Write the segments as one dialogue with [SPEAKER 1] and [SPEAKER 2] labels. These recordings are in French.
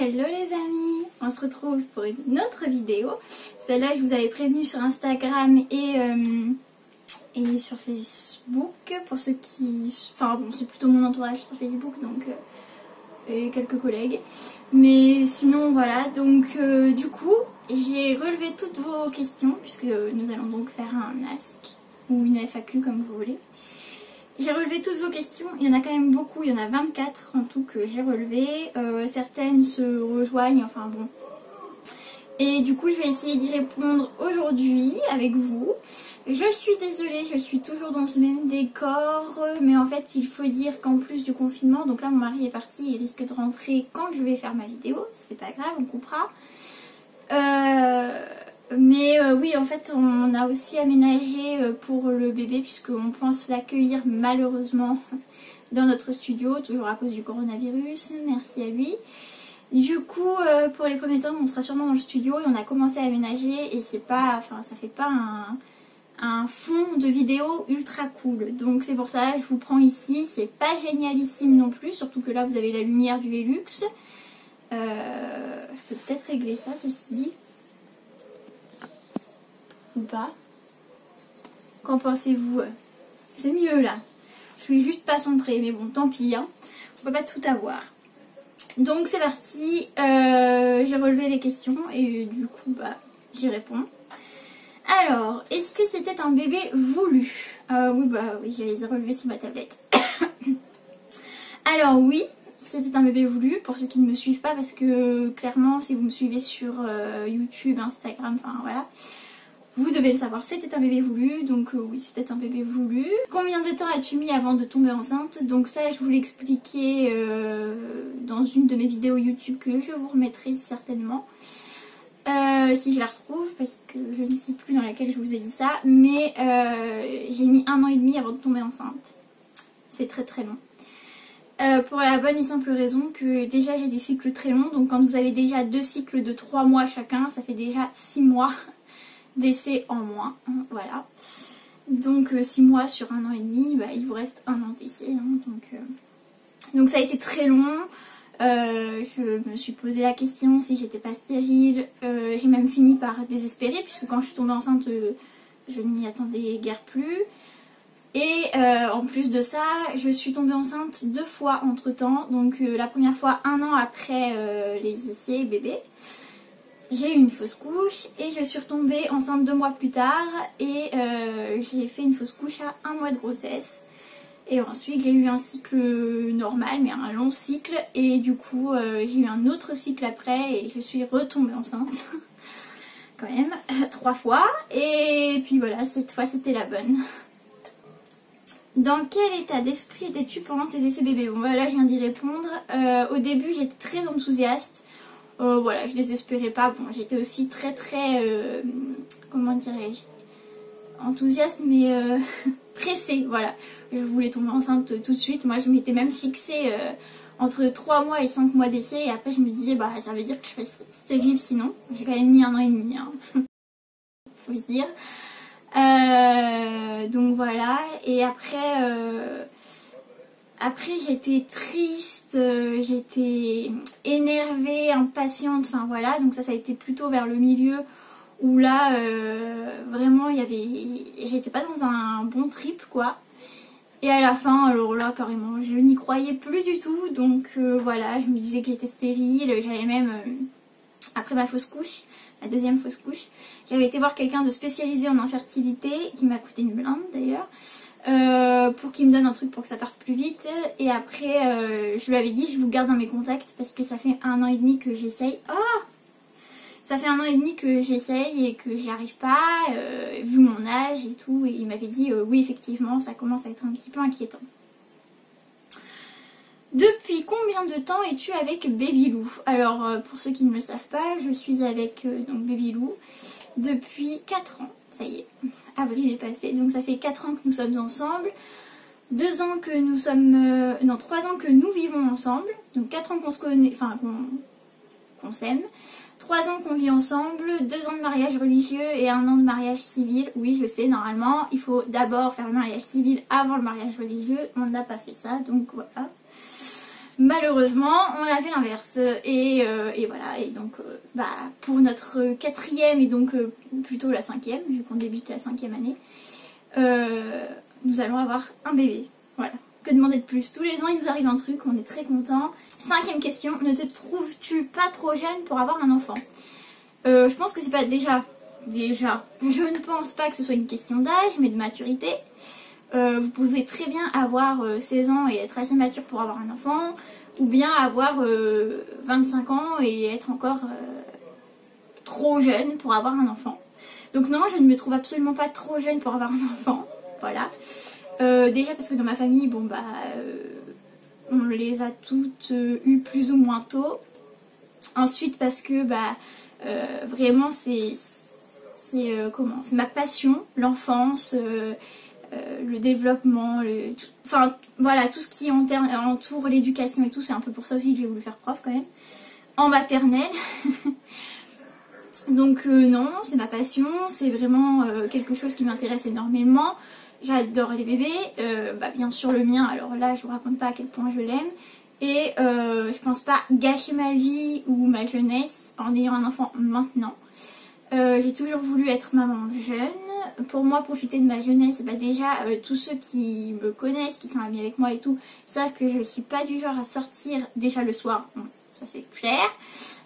[SPEAKER 1] Hello les amis, on se retrouve pour une autre vidéo. Celle-là je vous avais prévenu sur Instagram et sur Facebook pour ceux qui... Enfin bon, c'est plutôt mon entourage sur Facebook donc et quelques collègues. Mais sinon voilà, donc du coup j'ai relevé toutes vos questions puisque nous allons donc faire un Ask ou une FAQ comme vous voulez. J'ai relevé toutes vos questions, il y en a quand même beaucoup, il y en a 24 en tout que j'ai relevé. Certaines se rejoignent, enfin bon. Et du coup je vais essayer d'y répondre aujourd'hui avec vous. Je suis désolée, je suis toujours dans ce même décor, mais en fait il faut dire qu'en plus du confinement, donc là mon mari est parti, il risque de rentrer quand je vais faire ma vidéo, c'est pas grave, on coupera. Mais oui, en fait on a aussi aménagé pour le bébé puisqu'on pense l'accueillir malheureusement dans notre studio, toujours à cause du coronavirus, merci à lui. Du coup pour les premiers temps on sera sûrement dans le studio et on a commencé à aménager et c'est pas, enfin ça fait pas un fond de vidéo ultra cool. Donc c'est pour ça que je vous prends ici, c'est pas génialissime non plus, surtout que là vous avez la lumière du Velux. Je peux peut-être régler ça ceci dit. Ou pas. Qu'en pensez-vous? C'est mieux là. Je suis juste pas centrée, mais bon, tant pis, hein. On peut pas tout avoir. Donc c'est parti. J'ai relevé les questions et du coup, bah, j'y réponds. Alors, est-ce que c'était un bébé voulu? Oui, bah oui, je les ai relevés sur ma tablette. Alors oui, c'était un bébé voulu, pour ceux qui ne me suivent pas, parce que clairement, si vous me suivez sur YouTube, Instagram, enfin voilà, vous devez le savoir, c'était un bébé voulu, donc oui, c'était un bébé voulu. Combien de temps as-tu mis avant de tomber enceinte? Donc ça, je vous l'expliquais dans une de mes vidéos YouTube que je vous remettrai certainement. Si je la retrouve, parce que je ne sais plus dans laquelle je vous ai dit ça, mais j'ai mis 1 an et demi avant de tomber enceinte. C'est très très long. Pour la bonne et simple raison que déjà j'ai des cycles très longs, donc quand vous avez déjà 2 cycles de 3 mois chacun, ça fait déjà 6 mois d'essai en moins, hein, voilà. Donc 6 mois sur 1 an et demi, bah, il vous reste 1 an d'essai, hein, donc ça a été très long. Je me suis posé la question si j'étais pas stérile. J'ai même fini par désespérer puisque quand je suis tombée enceinte, je ne m'y attendais guère plus. Et en plus de ça, je suis tombée enceinte 2 fois entre temps. Donc la première fois 1 an après les essais bébés. J'ai eu une fausse couche et je suis retombée enceinte 2 mois plus tard et j'ai fait une fausse couche à 1 mois de grossesse. Et ensuite j'ai eu un cycle normal mais un long cycle et du coup j'ai eu un autre cycle après et je suis retombée enceinte quand même 3 fois et puis voilà, cette fois c'était la bonne. Dans quel état d'esprit étais-tu pendant tes essais bébés? Bon voilà, je viens d'y répondre. Au début j'étais très enthousiaste. Voilà, je désespérais pas. Bon, j'étais aussi très comment dirais-je, enthousiaste mais pressée, voilà. Je voulais tomber enceinte tout de suite. Moi je m'étais même fixée entre 3 mois et 5 mois d'essai et après je me disais bah ça veut dire que je serais stérile sinon. J'ai quand même mis 1 an et demi, hein. Faut se dire. Donc voilà, et après j'étais triste, j'étais énervée, impatiente, enfin voilà, donc ça a été plutôt vers le milieu où là vraiment j'étais pas dans un bon trip quoi. Et à la fin, alors là carrément, je n'y croyais plus du tout, donc voilà, je me disais que j'étais stérile, j'avais même, après ma fausse couche, la deuxième fausse couche, j'avais été voir quelqu'un de spécialisé en infertilité, qui m'a coûté une blinde d'ailleurs, pour qu'il me donne un truc pour que ça parte plus vite. Et après je lui avais dit je vous garde dans mes contacts parce que ça fait 1 an et demi que j'essaye. Ça fait 1 an et demi que j'essaye et que j'y arrive pas, vu mon âge et tout. Et il m'avait dit oui effectivement ça commence à être un petit peu inquiétant. Depuis combien de temps es-tu avec Babylou? Alors pour ceux qui ne le savent pas, je suis avec donc Babylou depuis 4 ans. Ça y est, avril est passé, donc ça fait 4 ans que nous sommes ensemble, 2 ans que nous sommes... non, 3 ans que nous vivons ensemble, donc 4 ans qu'on se connaît, enfin qu'on s'aime, 3 ans qu'on vit ensemble, 2 ans de mariage religieux et 1 an de mariage civil. Oui, je sais, normalement, il faut d'abord faire le mariage civil avant le mariage religieux, on n'a pas fait ça, donc voilà. Malheureusement, on a fait l'inverse et voilà. Et donc, pour notre quatrième et donc plutôt la cinquième, vu qu'on débute la 5e année, nous allons avoir un bébé. Voilà. Que demander de plus? Tous les ans, il nous arrive un truc, on est très contents. 5e question, ne te trouves-tu pas trop jeune pour avoir un enfant? Je pense que c'est pas déjà, je ne pense pas que ce soit une question d'âge, mais de maturité. Vous pouvez très bien avoir 16 ans et être assez mature pour avoir un enfant, ou bien avoir 25 ans et être encore trop jeune pour avoir un enfant. Donc non, je ne me trouve absolument pas trop jeune pour avoir un enfant, voilà. Déjà parce que dans ma famille, bon bah, on les a toutes eues plus ou moins tôt. Ensuite parce que bah, vraiment c'est ma passion, l'enfance. Le développement, enfin voilà, tout ce qui entoure l'éducation et tout, c'est un peu pour ça aussi que j'ai voulu faire prof quand même, en maternelle. Donc non, c'est ma passion, c'est vraiment quelque chose qui m'intéresse énormément. J'adore les bébés, bien sûr le mien, alors là je vous raconte pas à quel point je l'aime. Et je pense pas gâcher ma vie ou ma jeunesse en ayant un enfant maintenant. J'ai toujours voulu être maman jeune. Pour moi, profiter de ma jeunesse, déjà tous ceux qui me connaissent, qui sont amis avec moi et tout, savent que je suis pas du genre à sortir déjà le soir, bon, ça c'est clair,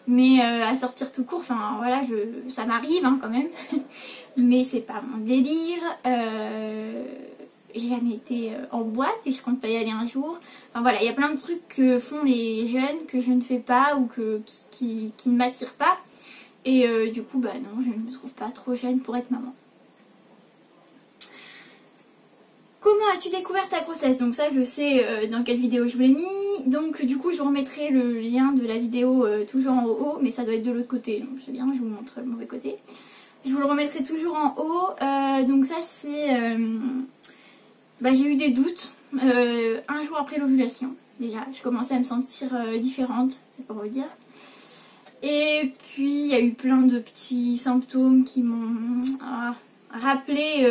[SPEAKER 1] mais à sortir tout court, enfin voilà, ça m'arrive quand même, mais c'est pas mon délire. J'ai jamais été en boîte et je compte pas y aller un jour. Enfin voilà, il y a plein de trucs que font les jeunes que je ne fais pas ou qui ne m'attirent pas. Et du coup, non, je ne me trouve pas trop jeune pour être maman. Comment as-tu découvert ta grossesse? Donc ça, je sais dans quelle vidéo je vous l'ai mis. Donc du coup, je vous remettrai le lien de la vidéo toujours en haut, mais ça doit être de l'autre côté. Donc c'est bien, je vous montre le mauvais côté. Je vous le remettrai toujours en haut. Donc ça, c'est... j'ai eu des doutes un jour après l'ovulation. Déjà, je commençais à me sentir différente, c'est pour vous dire. Et puis il y a eu plein de petits symptômes qui m'ont rappelé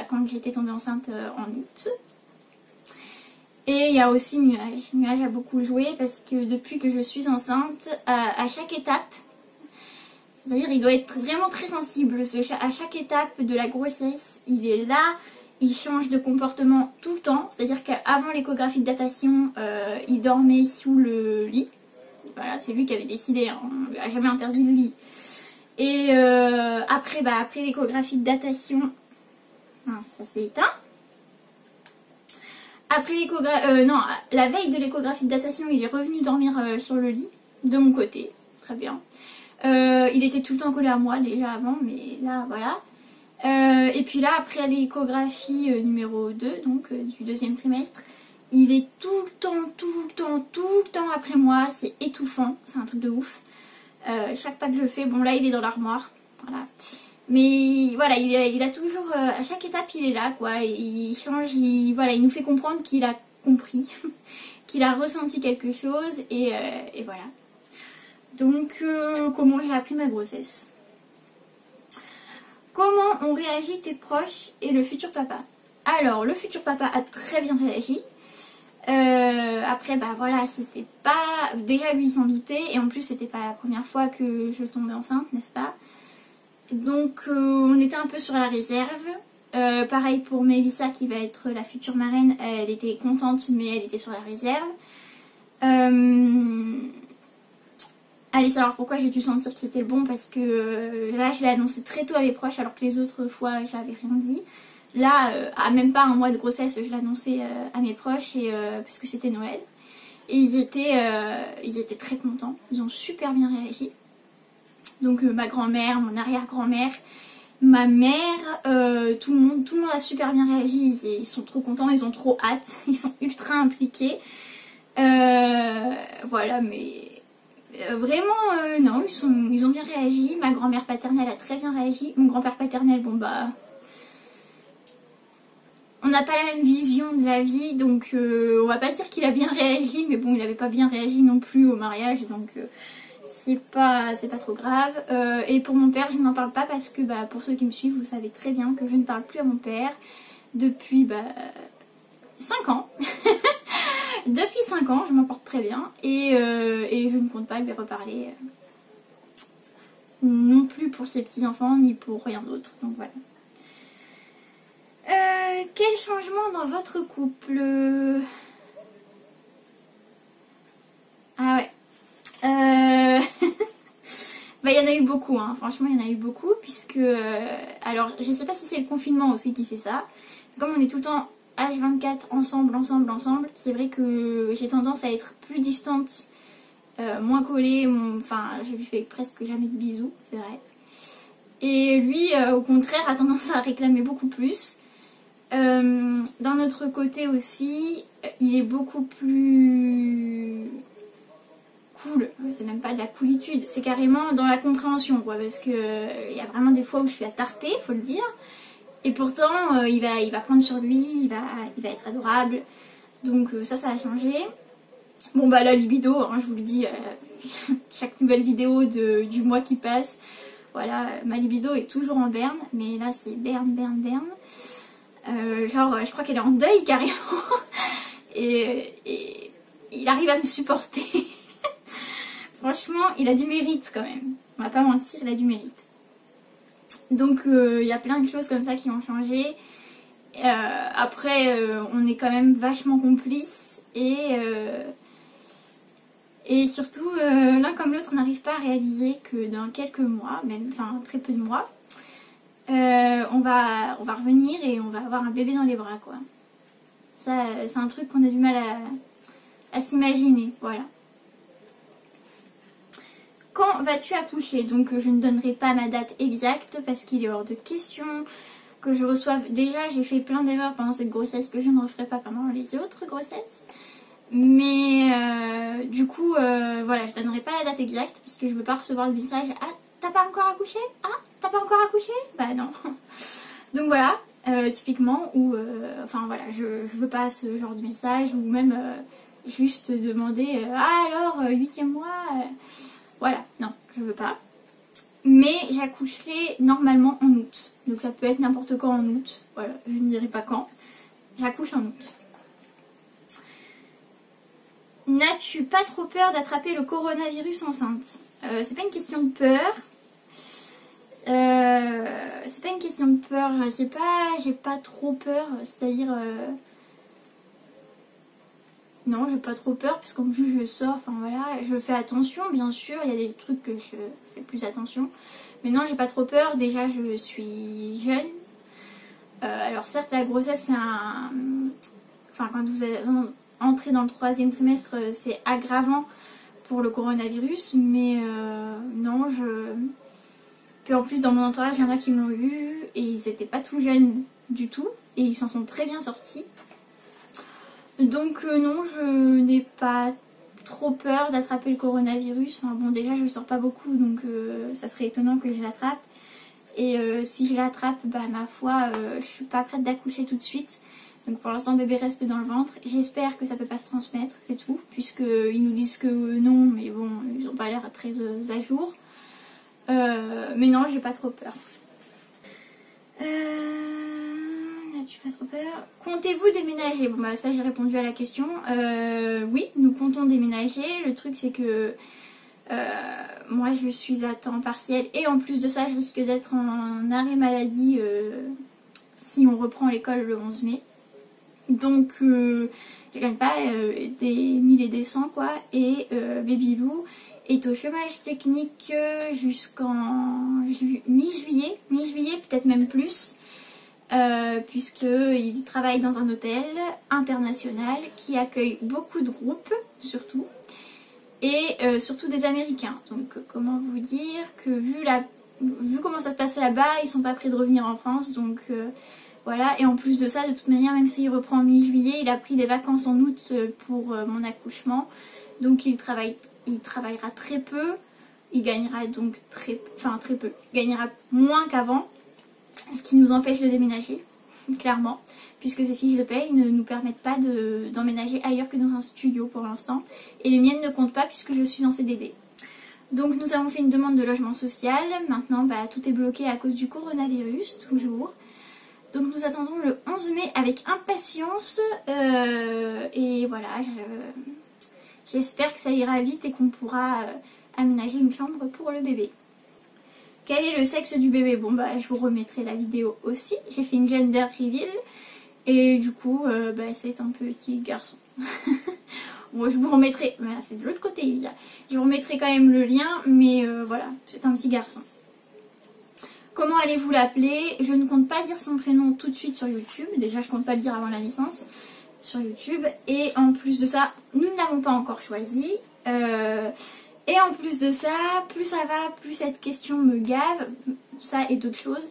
[SPEAKER 1] quand j'étais tombée enceinte en août. Et il y a aussi Nuage. Nuage a beaucoup joué parce que depuis que je suis enceinte, à chaque étape, c'est-à-dire il doit être vraiment très sensible. À chaque étape de la grossesse, il est là, il change de comportement tout le temps. C'est-à-dire qu'avant l'échographie de datation, il dormait sous le lit. Voilà, c'est lui qui avait décidé, on ne lui a jamais interdit le lit. Et après l'échographie de datation, ça s'est éteint. Après la veille de l'échographie de datation, il est revenu dormir sur le lit, de mon côté, très bien. Il était tout le temps collé à moi déjà avant, mais là, voilà. Et puis là, après l'échographie numéro 2, donc du 2e trimestre, il est tout le temps après moi, c'est étouffant, c'est un truc de ouf. Chaque pas que je fais, bon là il est dans l'armoire, voilà. Mais voilà, il a toujours, à chaque étape il est là quoi, il change, il nous fait comprendre qu'il a compris, qu'il a ressenti quelque chose et voilà. Donc comment j'ai appris ma grossesse? Comment ont réagi tes proches et le futur papa? Alors le futur papa a très bien réagi. Après voilà, c'était pas... Déjà lui s'en doutait et en plus c'était pas la première fois que je tombais enceinte, n'est-ce pas? Donc on était un peu sur la réserve. Pareil pour Mélissa qui va être la future marraine, elle était contente mais elle était sur la réserve. Allez savoir pourquoi j'ai dû sentir que c'était le bon, parce que là je l'ai annoncé très tôt à mes proches alors que les autres fois j'avais rien dit. Là, à même pas un mois de grossesse, je l'annonçais à mes proches parce que c'était Noël. Et ils étaient très contents, ils ont super bien réagi. Donc ma grand-mère, mon arrière-grand-mère, ma mère, tout le monde a super bien réagi. Ils sont trop contents, ils ont trop hâte, ils sont ultra impliqués. Voilà, mais vraiment, non, ils ont bien réagi. Ma grand-mère paternelle a très bien réagi. Mon grand-père paternel, bon on n'a pas la même vision de la vie, donc on va pas dire qu'il a bien réagi, mais bon, il n'avait pas bien réagi non plus au mariage, donc c'est pas trop grave. Et pour mon père, je n'en parle pas parce que pour ceux qui me suivent, vous savez très bien que je ne parle plus à mon père depuis 5 ans. Depuis 5 ans, je m'en porte très bien et je ne compte pas lui reparler non plus pour ses petits-enfants ni pour rien d'autre. Donc voilà. Quel changement dans votre couple? Ah ouais. Bah, il y en a eu beaucoup, hein. Franchement il y en a eu beaucoup puisque... alors je sais pas si c'est le confinement aussi qui fait ça. Comme on est tout le temps H24 ensemble, c'est vrai que j'ai tendance à être plus distante, moins collée, enfin je lui fais presque jamais de bisous, c'est vrai. Et lui au contraire a tendance à réclamer beaucoup plus. D'un autre côté aussi, il est beaucoup plus cool, c'est même pas de la coolitude, c'est carrément dans la compréhension quoi, parce que il y a vraiment des fois où je suis à tarter, faut le dire. Et pourtant, il va prendre sur lui, il va être adorable. Donc ça a changé. Bon bah la libido, hein, je vous le dis, chaque nouvelle vidéo du mois qui passe, voilà, ma libido est toujours en berne. Mais là c'est berne. Genre je crois qu'elle est en deuil carrément. et il arrive à me supporter. Franchement, il a du mérite quand même. On va pas mentir, il a du mérite. Donc il y a plein de choses comme ça qui ont changé. Après on est quand même vachement complices et surtout l'un comme l'autre n'arrive pas à réaliser que dans quelques mois, même enfin très peu de mois, on va revenir et on va avoir un bébé dans les bras quoi. Ça c'est un truc qu'on a du mal à s'imaginer, voilà. Quand vas-tu accoucher? Donc je ne donnerai pas ma date exacte parce qu'il est hors de question que je reçoive. Déjà j'ai fait plein d'erreurs pendant cette grossesse que je ne referai pas pendant les autres grossesses. Mais du coup voilà, je donnerai pas la date exacte parce que je veux pas recevoir le message: ah t'as pas encore accouché? Ah t'as pas encore accouché? Bah non. Donc voilà, typiquement où enfin voilà, je veux pas ce genre de message ou même juste demander ah alors 8e mois voilà, non, je veux pas. Mais j'accoucherai normalement en août. Donc ça peut être n'importe quand en août. Voilà, je ne dirai pas quand. J'accouche en août. N'as-tu pas trop peur d'attraper le coronavirus enceinte? C'est pas une question de peur. C'est pas une question de peur. J'ai pas trop peur. C'est-à-dire... Non, j'ai pas trop peur parce qu'en plus je sors, enfin voilà, je fais attention bien sûr, il y a des trucs que je fais plus attention. Mais non, j'ai pas trop peur, déjà je suis jeune. Alors certes la grossesse c'est un... Enfin quand vous entrez dans le 3e trimestre c'est aggravant pour le coronavirus. Mais non, Puis en plus dans mon entourage il y en a qui l'ont eu et ils étaient pas tout jeunes du tout et ils s'en sont très bien sortis. Donc non, je n'ai pas trop peur d'attraper le coronavirus. Enfin bon, déjà je ne sors pas beaucoup, donc ça serait étonnant que je l'attrape. Et si je l'attrape, bah ma foi, je suis pas prête d'accoucher tout de suite. Donc pour l'instant, bébé reste dans le ventre. J'espère que ça peut pas se transmettre, c'est tout. Puisqu'ils nous disent que non, mais bon, ils ont pas l'air très à jour. Mais non, j'ai pas trop peur. N'as-tu pas trop peur? Comptez-vous déménager? Bon bah ça j'ai répondu à la question. Oui, nous comptons déménager. Le truc c'est que moi je suis à temps partiel et en plus de ça je risque d'être en arrêt maladie si on reprend l'école le 11 mai. Donc je gagne pas des 1000 et des 100 quoi. Et Baby Lou est au chômage technique jusqu'en mi-juillet, peut-être même plus. Puisqu'il travaille dans un hôtel international qui accueille beaucoup de groupes, surtout, et surtout des Américains. Donc comment vous dire que vu comment ça se passe là-bas, ils sont pas prêts de revenir en France, donc voilà. Et en plus de ça, de toute manière, même s'il reprend en mi-juillet, il a pris des vacances en août pour mon accouchement, donc il travaillera très peu, il gagnera donc très peu, il gagnera moins qu'avant. Ce qui nous empêche de déménager, clairement, puisque ces fiches de paye ne nous permettent pas d'emménager ailleurs que dans un studio pour l'instant. Et les miennes ne comptent pas puisque je suis en CDD. Donc nous avons fait une demande de logement social. Maintenant, bah, tout est bloqué à cause du coronavirus, toujours. Donc nous attendons le 11 mai avec impatience. Et voilà, j'espère que ça ira vite et qu'on pourra aménager une chambre pour le bébé. Quel est le sexe du bébé? Bon bah je vous remettrai la vidéo aussi. J'ai fait une gender reveal. Et du coup, c'est un petit garçon. Bon, je vous remettrai, mais c'est de l'autre côté, Livia. Je vous remettrai quand même le lien, mais voilà, c'est un petit garçon. Comment allez-vous l'appeler? Je ne compte pas dire son prénom tout de suite sur YouTube. Déjà, je compte pas le dire avant la naissance sur YouTube. Et en plus de ça, nous ne l'avons pas encore choisi. Et en plus de ça, plus ça va, plus cette question me gave. Ça et d'autres choses.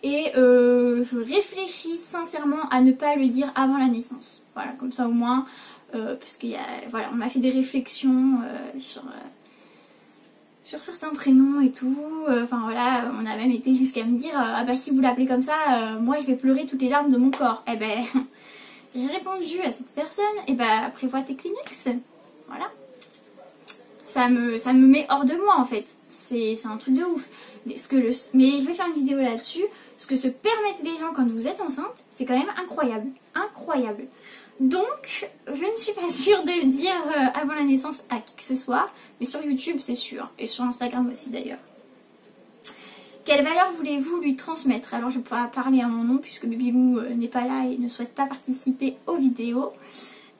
[SPEAKER 1] Et je réfléchis sincèrement à ne pas le dire avant la naissance. Voilà, comme ça au moins, parce qu'il y a, voilà, on m'a fait des réflexions sur certains prénoms et tout. Enfin voilà, on a même été jusqu'à me dire, ah bah si vous l'appelez comme ça, moi je vais pleurer toutes les larmes de mon corps. Eh ben, j'ai répondu à cette personne, et bah prévois tes Kleenex. Voilà. Ça me met hors de moi en fait. C'est un truc de ouf. Mais je vais faire une vidéo là-dessus. Ce que se permettent les gens quand vous êtes enceinte, c'est quand même incroyable. Incroyable. Donc, je ne suis pas sûre de le dire avant la naissance à qui que ce soit. Mais sur YouTube, c'est sûr. Et sur Instagram aussi d'ailleurs. Quelle valeur voulez-vous lui transmettre? Alors, je ne peux pas parler à mon nom puisque Babylou n'est pas là et ne souhaite pas participer aux vidéos.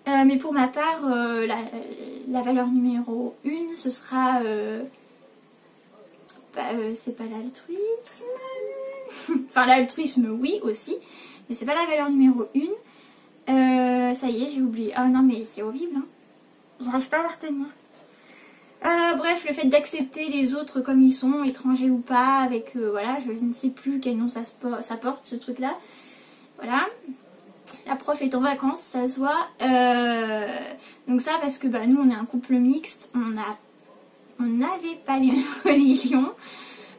[SPEAKER 1] Mais pour ma part, la valeur numéro 1, ce sera... c'est pas l'altruisme. Enfin, l'altruisme, oui, aussi. Mais c'est pas la valeur numéro 1. Ça y est, j'ai oublié. Ah non, mais c'est horrible. Hein. J'arrive pas à la retenir. Bref, le fait d'accepter les autres comme ils sont, étrangers ou pas, avec... voilà, je ne sais plus quel nom ça porte, ce truc-là. Voilà. La prof est en vacances, ça se voit. Donc ça, parce que nous, on est un couple mixte. On n'avait pas les mêmes religions.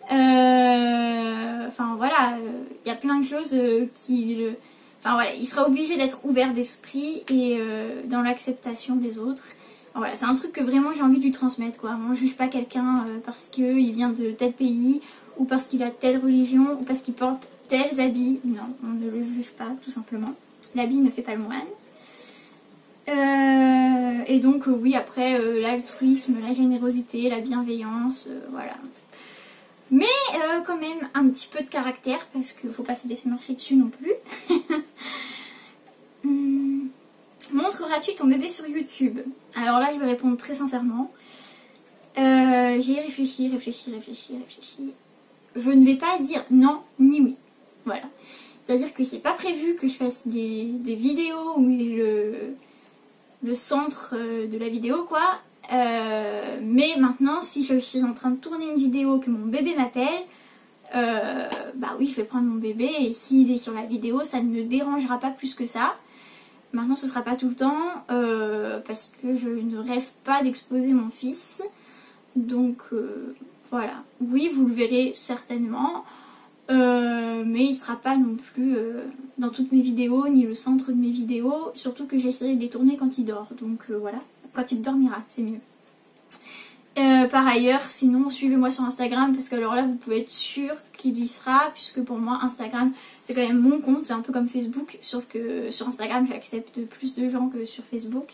[SPEAKER 1] Enfin voilà, il y a plein de choses enfin voilà, il sera obligé d'être ouvert d'esprit et dans l'acceptation des autres. Enfin, voilà, c'est un truc que vraiment j'ai envie de lui transmettre quoi. On ne juge pas quelqu'un parce qu'il vient de tel pays ou parce qu'il a telle religion ou parce qu'il porte tels habits. Non, on ne le juge pas tout simplement. L'habit ne fait pas le moine. Et donc oui, après l'altruisme, la générosité, la bienveillance, voilà. Mais quand même un petit peu de caractère parce qu'il ne faut pas se laisser marcher dessus non plus. Montreras-tu ton bébé sur YouTube? Alors là je vais répondre très sincèrement. J'ai réfléchi. Je ne vais pas dire non ni oui. Voilà. C'est-à-dire que c'est pas prévu que je fasse des vidéos où le centre de la vidéo quoi. Mais maintenant si je suis en train de tourner une vidéo que mon bébé m'appelle, bah oui je vais prendre mon bébé et s'il est sur la vidéo ça ne me dérangera pas plus que ça. Maintenant ce sera pas tout le temps parce que je ne rêve pas d'exposer mon fils. Donc voilà, oui vous le verrez certainement. Mais il sera pas non plus dans toutes mes vidéos ni le centre de mes vidéos, surtout que j'essaierai de les tourner quand il dort, donc voilà, quand il dormira c'est mieux. Par ailleurs sinon suivez-moi sur Instagram parce que alors là vous pouvez être sûr qu'il y sera, puisque pour moi Instagram c'est quand même mon compte, c'est un peu comme Facebook, sauf que sur Instagram j'accepte plus de gens que sur Facebook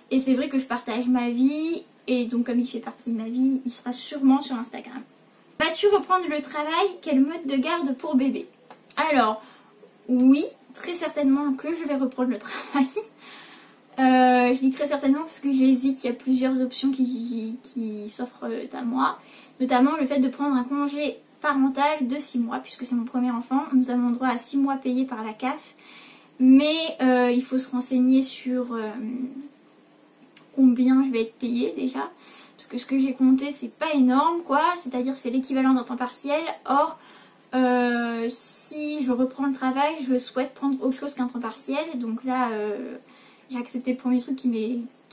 [SPEAKER 1] et c'est vrai que je partage ma vie et donc comme il fait partie de ma vie il sera sûrement sur Instagram. Vas-tu reprendre le travail? Quel mode de garde pour bébé? Alors, oui, très certainement que je vais reprendre le travail. Je dis très certainement parce que j'hésite, il y a plusieurs options qui s'offrent à moi. Notamment le fait de prendre un congé parental de 6 mois, puisque c'est mon premier enfant. Nous avons droit à 6 mois payés par la CAF. Mais il faut se renseigner sur combien je vais être payée déjà. Parce que ce que j'ai compté c'est pas énorme quoi, c'est-à-dire c'est l'équivalent d'un temps partiel. Or si je reprends le travail je souhaite prendre autre chose qu'un temps partiel. Donc là j'ai accepté le premier truc qui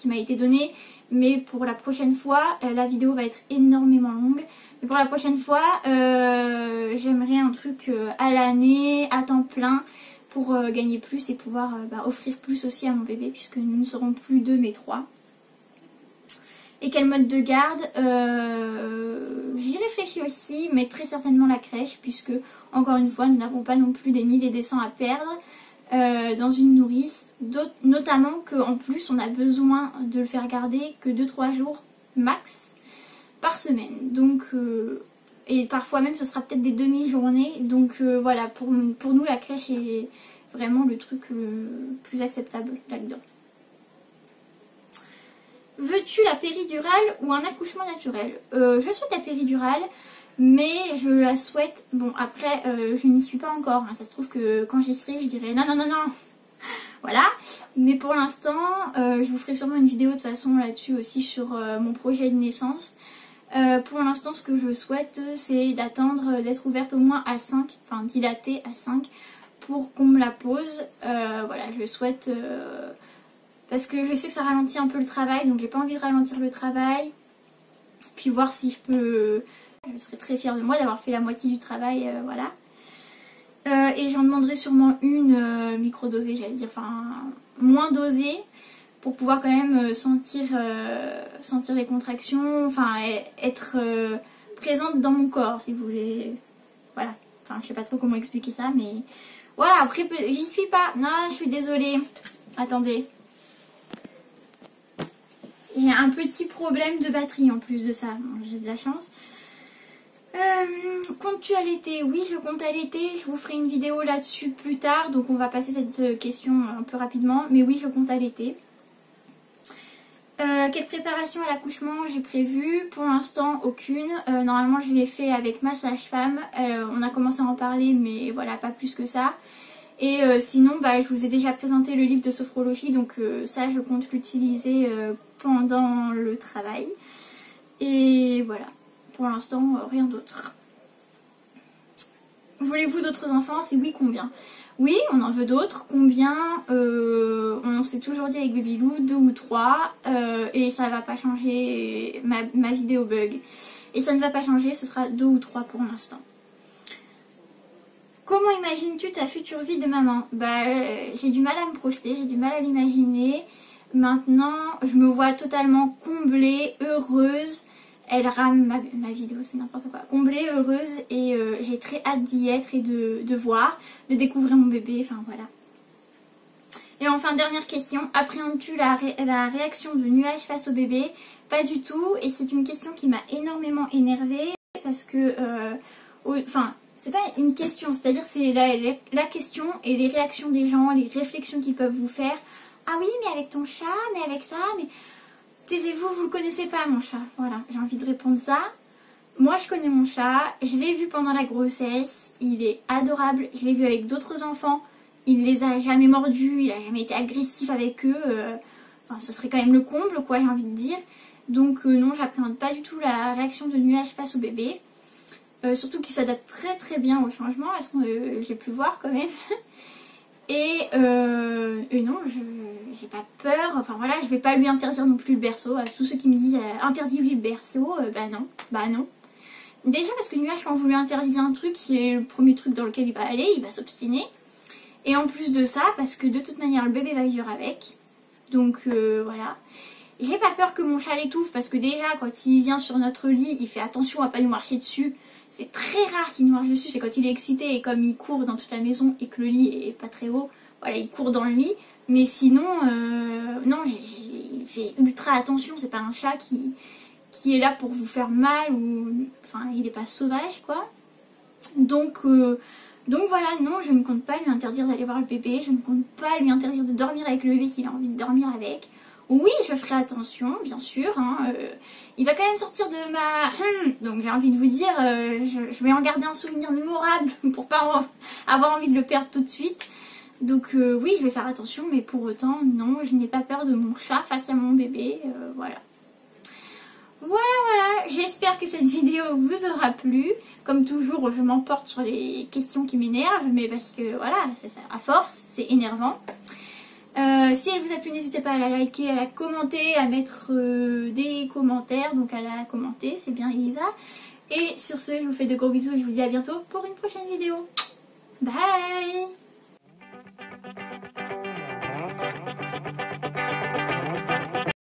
[SPEAKER 1] m'a été donné. Mais pour la prochaine fois, la vidéo va être énormément longue. Mais pour la prochaine fois j'aimerais un truc à l'année, à temps plein, pour gagner plus et pouvoir offrir plus aussi à mon bébé, puisque nous ne serons plus 2 mais 3. Et quel mode de garde? J'y réfléchis aussi, mais très certainement la crèche, puisque Encore une fois, nous n'avons pas non plus des 1000 et des 100 à perdre dans une nourrice, notamment qu'en plus on a besoin de le faire garder que 2-3 jours max par semaine. Donc et parfois même ce sera peut-être des demi-journées. Donc voilà, pour nous la crèche est vraiment le truc le plus acceptable là-dedans. Veux-tu la péridurale ou un accouchement naturel? Je souhaite la péridurale, mais je la souhaite... Bon, après, je n'y suis pas encore. Hein. Ça se trouve que quand j'y serai, je dirai non, non, non, non. Voilà. Mais pour l'instant, je vous ferai sûrement une vidéo de toute façon là-dessus aussi sur mon projet de naissance. Pour l'instant, ce que je souhaite, c'est d'attendre d'être ouverte au moins à 5, enfin dilatée à 5, pour qu'on me la pose. Voilà, je souhaite... parce que je sais que ça ralentit un peu le travail, donc j'ai pas envie de ralentir le travail. Puis voir si je peux... Je serais très fière de moi d'avoir fait la moitié du travail, voilà. Et j'en demanderai sûrement une micro-dosée, j'allais dire, enfin moins dosée, pour pouvoir quand même sentir les contractions, enfin être présente dans mon corps, si vous voulez. Voilà, enfin je sais pas trop comment expliquer ça, mais voilà, après j'y suis pas. Non, je suis désolée. Attendez. J'ai un petit problème de batterie en plus de ça. Bon, j'ai de la chance. Comptes-tu allaiter? Oui, je compte allaiter. Je vous ferai une vidéo là-dessus plus tard. Donc on va passer cette question un peu rapidement. Mais oui, je compte allaiter. Quelle préparation à l'accouchement j'ai prévu? Pour l'instant, aucune. Normalement, je l'ai fait avec ma sage-femme. On a commencé à en parler, mais voilà, pas plus que ça. Et sinon, bah, je vous ai déjà présenté le livre de sophrologie. Donc ça, je compte l'utiliser pendant le travail. Et voilà. Pour l'instant, rien d'autre. Voulez-vous d'autres enfants? Si oui, combien? Oui, on en veut d'autres. Combien? On s'est toujours dit avec Babylou, 2 ou 3. Et ça ne va pas changer ma vidéo bug. Et ça ne va pas changer, ce sera 2 ou 3 pour l'instant. Comment imagines-tu ta future vie de maman? Bah, j'ai du mal à me projeter, j'ai du mal à l'imaginer. Maintenant, je me vois totalement comblée, heureuse. Elle rame ma vidéo, c'est n'importe quoi. Comblée, heureuse, et j'ai très hâte d'y être et de voir, de découvrir mon bébé, enfin voilà. Et enfin, dernière question, appréhendes-tu la réaction du nuage face au bébé? Pas du tout, et c'est une question qui m'a énormément énervée, parce que, enfin, c'est pas une question, c'est-à-dire c'est la question et les réactions des gens, les réflexions qu'ils peuvent vous faire. Ah oui, mais avec ton chat, mais avec ça, mais... Taisez-vous, vous le connaissez pas mon chat. Voilà, j'ai envie de répondre ça. Moi je connais mon chat, je l'ai vu pendant la grossesse, il est adorable, je l'ai vu avec d'autres enfants, il les a jamais mordus, il a jamais été agressif avec eux, enfin ce serait quand même le comble quoi, j'ai envie de dire. Donc non, j'appréhende pas du tout la réaction de nuage face au bébé. Surtout qu'il s'adapte très très bien au changement, est-ce que j'ai pu voir quand même. Et non, j'ai pas peur, enfin voilà, je vais pas lui interdire non plus le berceau. À tous ceux qui me disent interdis-lui le berceau, bah non. Déjà parce que Nuage, quand vous lui interdisez un truc, c'est le premier truc dans lequel il va aller, il va s'obstiner. Et en plus de ça, parce que de toute manière le bébé va vivre avec, donc voilà. J'ai pas peur que mon chat l'étouffe parce que déjà quand il vient sur notre lit, il fait attention à pas nous marcher dessus. C'est très rare qu'il nous marche dessus, c'est quand il est excité et comme il court dans toute la maison et que le lit est pas très haut, voilà, il court dans le lit. Mais sinon, non, il fait ultra attention, c'est pas un chat qui est là pour vous faire mal ou... Enfin, il est pas sauvage, quoi. Donc voilà, non, je ne compte pas lui interdire d'aller voir le bébé, je ne compte pas lui interdire de dormir avec le bébé s'il a envie de dormir avec. Oui, je ferai attention, bien sûr. Hein, il va quand même sortir de ma... Donc j'ai envie de vous dire, je vais en garder un souvenir mémorable pour pas avoir envie de le perdre tout de suite. Donc oui, je vais faire attention, mais pour autant, non, je n'ai pas peur de mon chat face à mon bébé. Voilà. Voilà, j'espère que cette vidéo vous aura plu. Comme toujours, je m'emporte sur les questions qui m'énervent, mais parce que voilà, à force, c'est énervant. Si elle vous a plu, n'hésitez pas à la liker, à la commenter, à mettre des commentaires, donc à la commenter, c'est bien Elisa. Et sur ce, je vous fais de gros bisous et je vous dis à bientôt pour une prochaine vidéo. Bye!